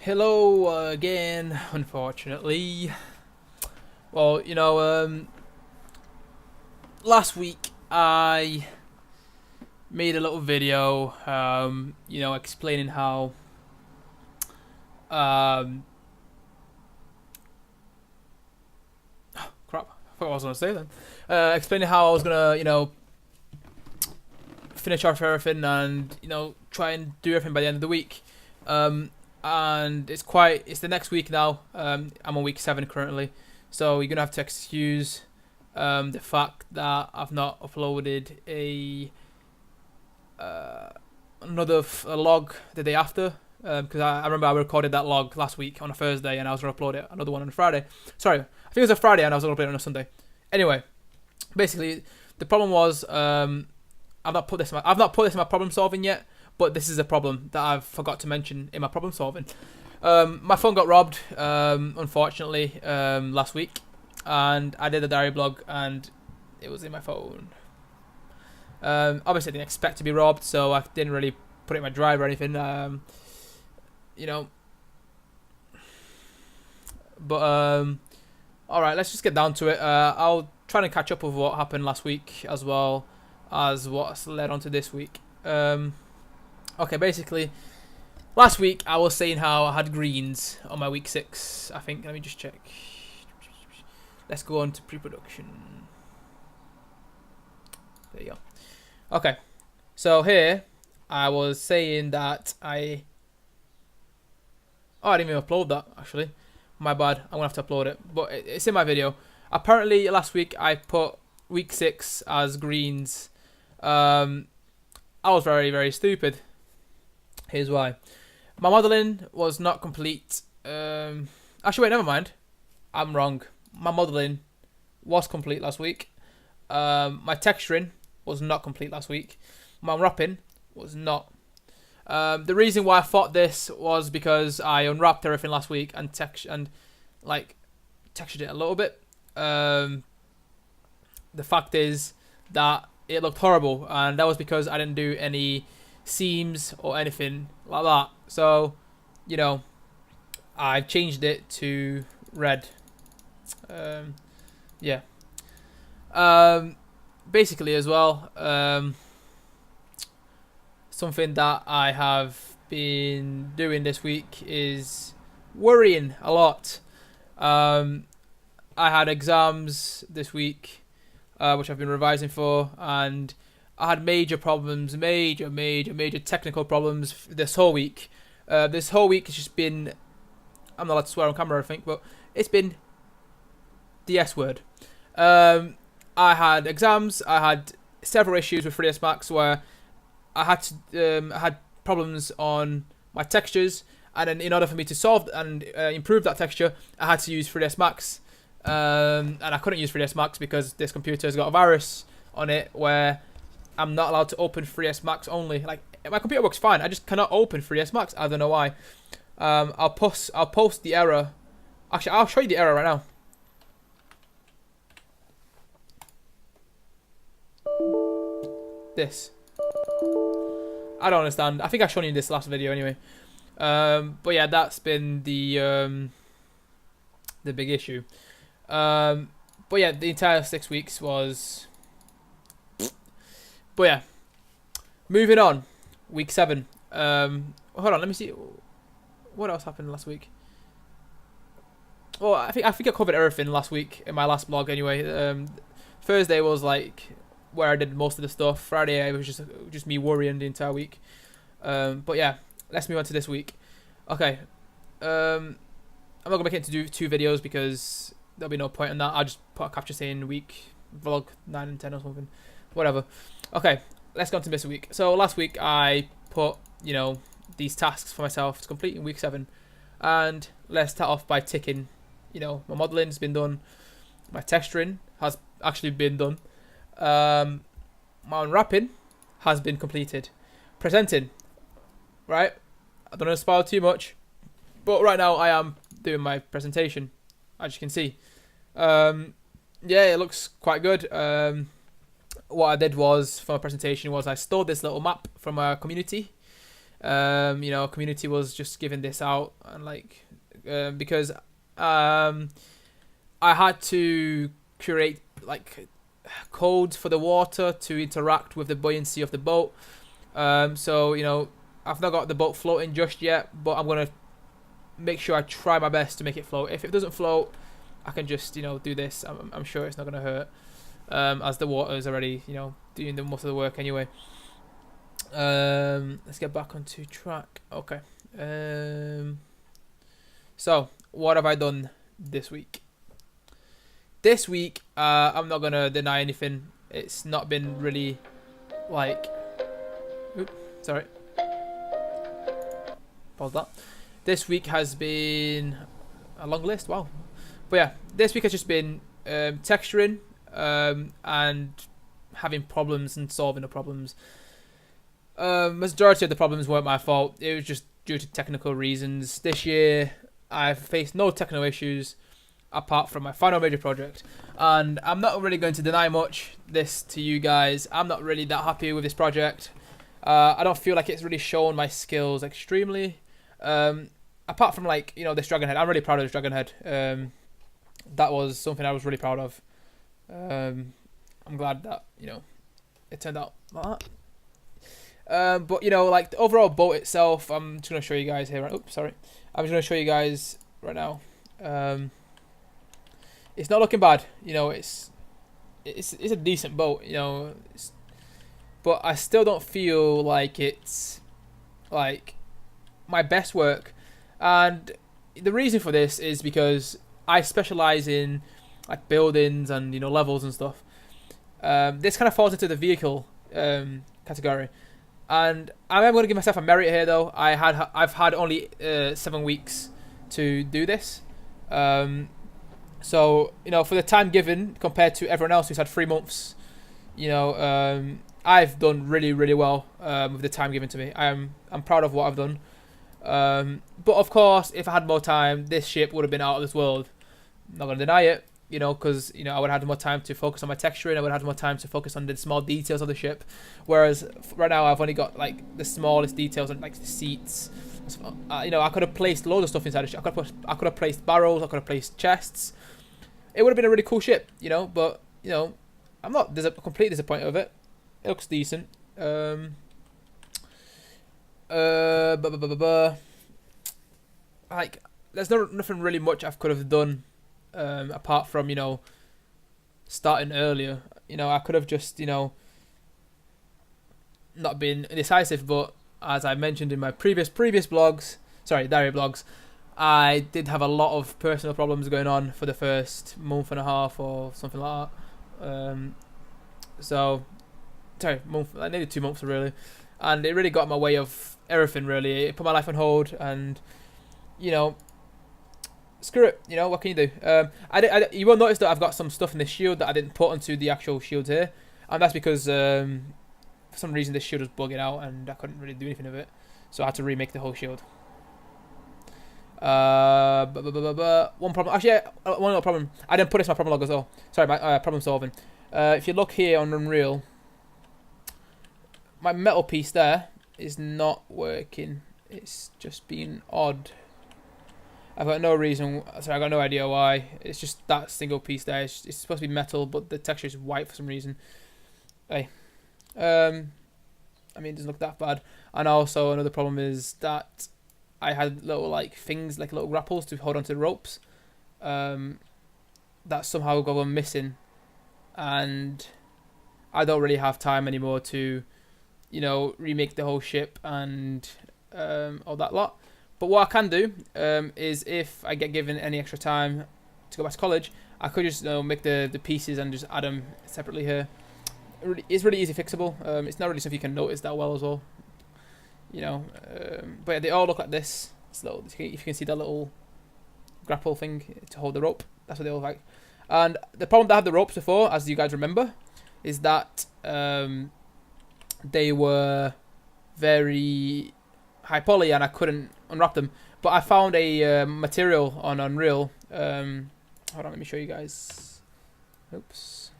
Hello again, unfortunately. Well, last week I made a little video, explaining how, um, crap, I forgot what I was going to say then. Explaining how I was going to, finish off everything and, try and do everything by the end of the week. Um, and it's the next week now. I'm on week 7 currently. So you're going to have to excuse the fact that I've not uploaded uh, a log the day after. Because I remember I recorded that log last week on a Thursday and I was going to upload it another one on a Friday. Sorry, I think it was a Friday and I was going to upload it on a Sunday. Anyway, basically, the problem was I've not put this in my problem solving yet, but this is a problem that I've forgot to mention in my problem solving. My phone got robbed, unfortunately, last week, and I did a diary blog, and it was in my phone. Obviously, I didn't expect to be robbed, so I didn't really put it in my drive or anything. You know, but all right, let's just get down to it. I'll try and catch up with what happened last week as well as what's led on to this week. Okay, basically, last week I was saying how I had greens on my week 6. I think. Let me just check. Let's go on to pre-production. There you go. Okay, so here I was saying that I didn't even upload that actually. My bad. I'm gonna have to upload it, but it's in my video. Apparently, last week I put week 6 as greens. I was very, very stupid. Here's why. My modelling was not complete. Actually, wait, never mind. I'm wrong. My modelling was complete last week. My texturing was not complete last week. My unwrapping was not. The reason why I thought this was because I unwrapped everything last week and textured it a little bit. The fact is that it looked horrible, and that was because I didn't do any seams or anything like that. So, I've changed it to red. Yeah. Basically, as well, something that I have been doing this week is worrying a lot. I had exams this week, which I've been revising for, and I had major problems, major technical problems this whole week. This whole week has just been, I'm not allowed to swear on camera, I think, but it's been the S word. I had exams, I had several issues with 3ds Max where I had problems on my textures, and then in order for me to solve and improve that texture, I had to use 3ds Max. And I couldn't use 3ds Max because this computer has got a virus on it where I'm not allowed to open 3ds Max only. Like, my computer works fine, I just cannot open 3ds Max. I don't know why. I'll post the error. Actually, I'll show you the error right now. This. I don't understand. I think I've shown you this last video anyway. But yeah, that's been the big issue. But yeah, the entire 6 weeks was. But yeah, moving on. Week 7. Hold on, let me see. What else happened last week? Well, I think I covered everything last week in my last blog anyway. Thursday was like where I did most of the stuff. Friday it was just me worrying the entire week. But yeah, let's move on to this week. Okay. I'm not gonna make it into 2 videos because there'll be no point in that. I'll just put a capture saying week vlog 9 and 10 or something. Whatever. Okay, let's go on to this week. So last week I put, these tasks for myself to complete in week 7. And let's start off by ticking, my modeling's been done. My texturing has actually been done. My unwrapping has been completed. Presenting, right? I don't want to spoil too much, but right now I am doing my presentation, as you can see. Yeah, it looks quite good. What I did was for my presentation was I stored this little map from our community. You know, community was just giving this out, and like because I had to create like codes for the water to interact with the buoyancy of the boat. So you know, I've not got the boat floating just yet, but I'm gonna make sure I try my best to make it float. If it doesn't float, I can just, you know, do this. I'm sure it's not gonna hurt, as the water is already, you know, doing the most of the work anyway. Let's get back onto track. Okay. So what have I done this week? This week, I'm not gonna deny anything. It's not been really like, oops, sorry. Pause that. This week has been a long list. Wow. But yeah, this week has just been texturing and having problems and solving the problems. Majority of the problems weren't my fault. It was just due to technical reasons. This year, I've faced no technical issues apart from my final major project. And I'm not really going to deny much this to you guys. I'm not really that happy with this project. I don't feel like it's really shown my skills extremely. Apart from, like, you know, this dragon head. I'm really proud of this dragon head. That was something I was really proud of. I'm glad that, you know, it turned out like that. But, you know, like, the overall boat itself, I'm just going to show you guys here. Oops, sorry. I'm just going to show you guys right now. It's not looking bad. You know, it's a decent boat, you know. But I still don't feel like it's, like, my best work. And the reason for this is because I specialize in, like, buildings and, you know, levels and stuff. This kind of falls into the vehicle category. And I am going to give myself a merit here, though. I've had only 7 weeks to do this. So, you know, for the time given compared to everyone else who's had 3 months, you know, I've done really, really well with the time given to me. I'm proud of what I've done. But of course, if I had more time, this ship would have been out of this world. I'm not going to deny it, you know, because, you know, I would have had more time to focus on my texturing. I would have had more time to focus on the small details of the ship. Whereas right now, I've only got, like, the smallest details on, like, the seats. You know, I could have placed loads of stuff inside the ship. I could have placed barrels. I could have placed chests. It would have been a really cool ship, you know. But, you know, I'm not completely disappointed with it. It looks decent. Like, there's nothing really much I could have done apart from, you know, starting earlier. You know, I could have just, you know, not been indecisive, but as I mentioned in my previous blogs, sorry, diary blogs, I did have a lot of personal problems going on for the first month and a half or something like that. I needed 2 months really, and it really got in my way of everything. Really, it put my life on hold, and, you know, screw it. You know, what can you do? You will notice that I've got some stuff in the shield that I didn't put onto the actual shields here, and that's because for some reason this shield was bugging out and I couldn't really do anything with it, so I had to remake the whole shield. One problem. Actually, one other problem. I didn't put this in my problem log as well. Sorry, my problem solving. If you look here on Unreal, my metal piece there is not working. It's just being odd. I've got no reason. Sorry, I got no idea why. It's just that single piece there. It's supposed to be metal, but the texture is white for some reason. Hey, I mean, it doesn't look that bad. And also another problem is that I had little, like, things, like little grapples to hold onto the ropes, that somehow go missing, and I don't really have time anymore to, you know, remake the whole ship and all that lot. But what I can do is, if I get given any extra time to go back to college, I could just, you know, make the pieces and just add them separately here. It's really easy fixable. It's not really something you can notice that well as well. You know, but yeah, they all look like this. It's little, if you can see that little grapple thing to hold the rope, that's what they all look like. And the problem that I had the ropes before, as you guys remember, is that they were very high poly and I couldn't unwrap them. But I found a material on Unreal. Hold on, let me show you guys. Oops.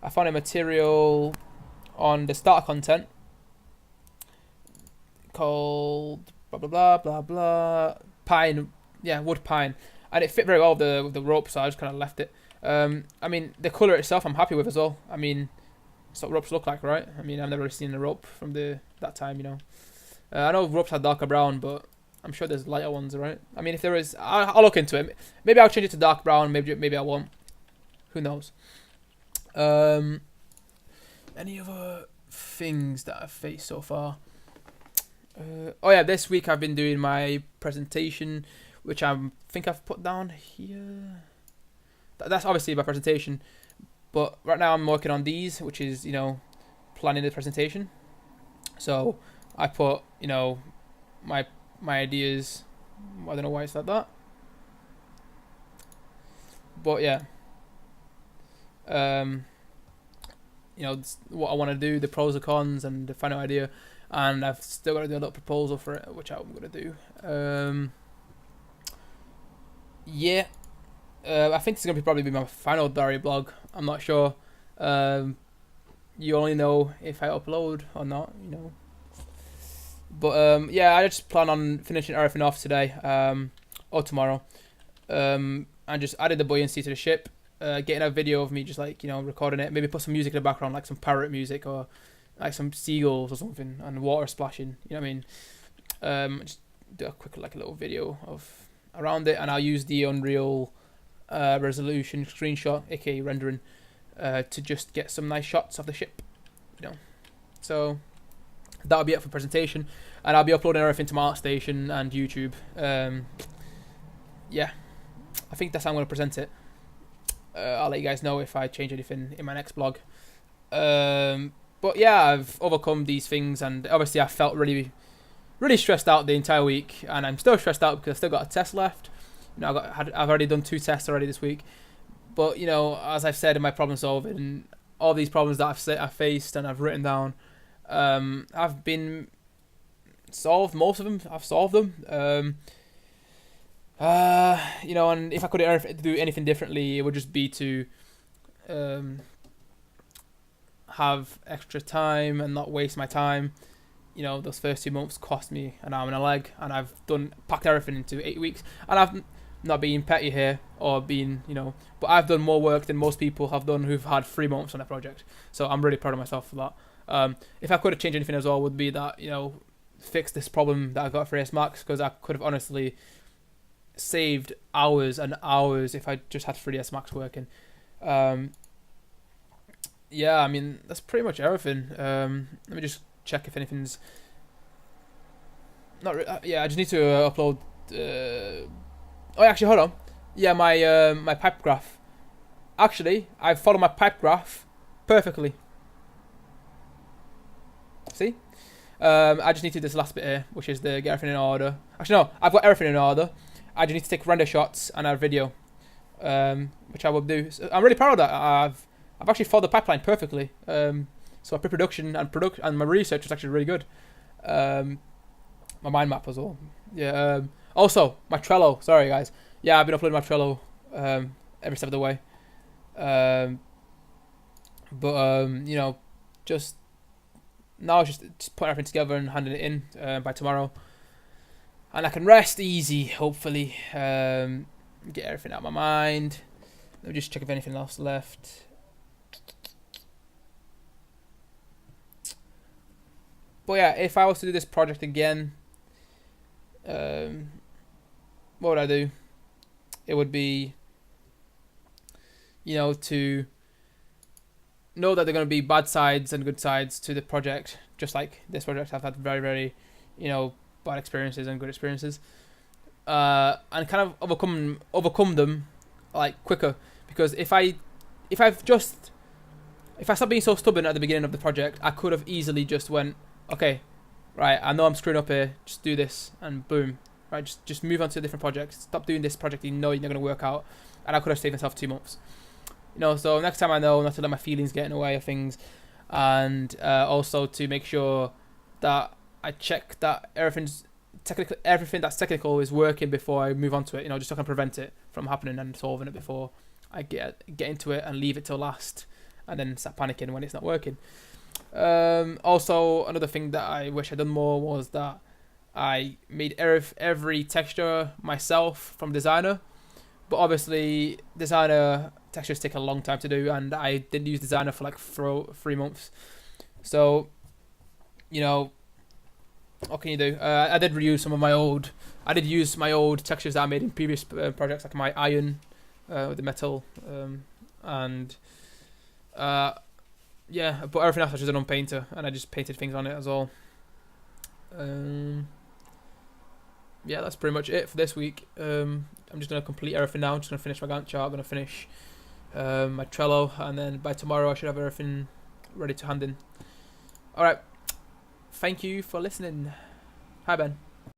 I found a material on the starter content called blah blah blah blah blah pine. Yeah, wood pine, and it fit very well with the rope, so I just kind of left it. I mean, the color itself, I'm happy with as well. I mean, that's what ropes look like, right? I mean, I've never really seen a rope from that time, you know. I know ropes are darker brown, but I'm sure there's lighter ones, right? I mean, if there is, I'll look into it. Maybe I'll change it to dark brown. Maybe I won't. Who knows? Any other things that I've faced so far? Oh yeah, this week I've been doing my presentation, which I think I've put down here. That's obviously my presentation, but right now I'm working on these, which is, you know, planning the presentation. So I put, you know, my ideas. I don't know why it's like that, but yeah. You know, what I want to do, the pros and cons, and the final idea, and I've still got to do a little proposal for it, which I'm gonna do. Yeah, I think this is gonna probably be my final diary blog. I'm not sure. You only know if I upload or not, you know. But yeah, I just plan on finishing everything off today, or tomorrow. And just added the buoyancy to the ship. Getting a video of me just, like, you know, recording it. Maybe put some music in the background, like some parrot music or like some seagulls or something, and water splashing. You know what I mean? Just do a quick, like, a little video of around it, and I'll use the Unreal resolution screenshot, aka rendering, to just get some nice shots of the ship. You know, so that'll be it for presentation, and I'll be uploading everything to my ArtStation and YouTube. Yeah, I think that's how I'm gonna present it. I'll let you guys know if I change anything in my next blog. But yeah, I've overcome these things, and obviously I felt really, really stressed out the entire week, and I'm still stressed out because I've still got a test left. You know, I've already done 2 tests already this week. But, you know, as I've said in my problem solving, all these problems that I've faced and I've written down, I've been solved. Most of them, I've solved them. You know, and if I could do anything differently, it would just be to have extra time and not waste my time. You know, those first 2 months cost me an arm and a leg, and I've packed everything into 8 weeks, and I've not being petty here or being, you know, but I've done more work than most people have done who've had 3 months on a project. So I'm really proud of myself for that. If I could have changed anything as well, would be that, you know, fix this problem that I got for AS Max, because I could have honestly saved hours and hours if I just had 3ds Max working. Yeah, I mean, that's pretty much everything. Let me just check if anything's not. Yeah, I just need to upload. Oh, actually, hold on. Yeah, my pipe graph. Actually, I followed my pipe graph perfectly. See? I just need to do this last bit here, which is the get everything in order. Actually, no, I've got everything in order. I just need to take render shots and a video, which I will do. So I'm really proud of that. I've actually followed the pipeline perfectly. So my pre-production and my research was actually really good. My mind map as well. Yeah. Also, my Trello. Sorry, guys. Yeah, I've been uploading my Trello every step of the way. But you know, just now it's just putting everything together and handing it in by tomorrow. And I can rest easy, hopefully. Get everything out of my mind. Let me just check if anything else left. But yeah, if I was to do this project again, what would I do? It would be, you know, to know that there are going to be bad sides and good sides to the project. Just like this project, I've had very, very, you know, bad experiences and good experiences, and kind of overcome them like quicker. Because if I stopped being so stubborn at the beginning of the project, I could have easily just went, okay, right, I know I'm screwing up here, just do this, and boom, right, just move on to a different project. Stop doing this project you know you're not going to work out, and I could have saved myself 2 months. You know, so next time I know not to let my feelings get in the way of things, and also to make sure that I check that everything that's technical is working before I move on to it. You know, just so I can prevent it from happening and solving it before I get into it and leave it till last, and then start panicking when it's not working. Also, another thing that I wish I'd done more was that I made every texture myself from Designer. But obviously, Designer textures take a long time to do, and I didn't use Designer for like 3 months. So, you know, what can you do? I did reuse some of my old. I did use my old textures that I made in previous projects, like my iron with the metal, and yeah. But everything else I just done on Painter, and I just painted things on it as well. Yeah, that's pretty much it for this week. I'm just gonna complete everything now. I'm just gonna finish my Gantt chart. I'm gonna finish my Trello, and then by tomorrow I should have everything ready to hand in. All right. Thank you for listening. Hi, Ben.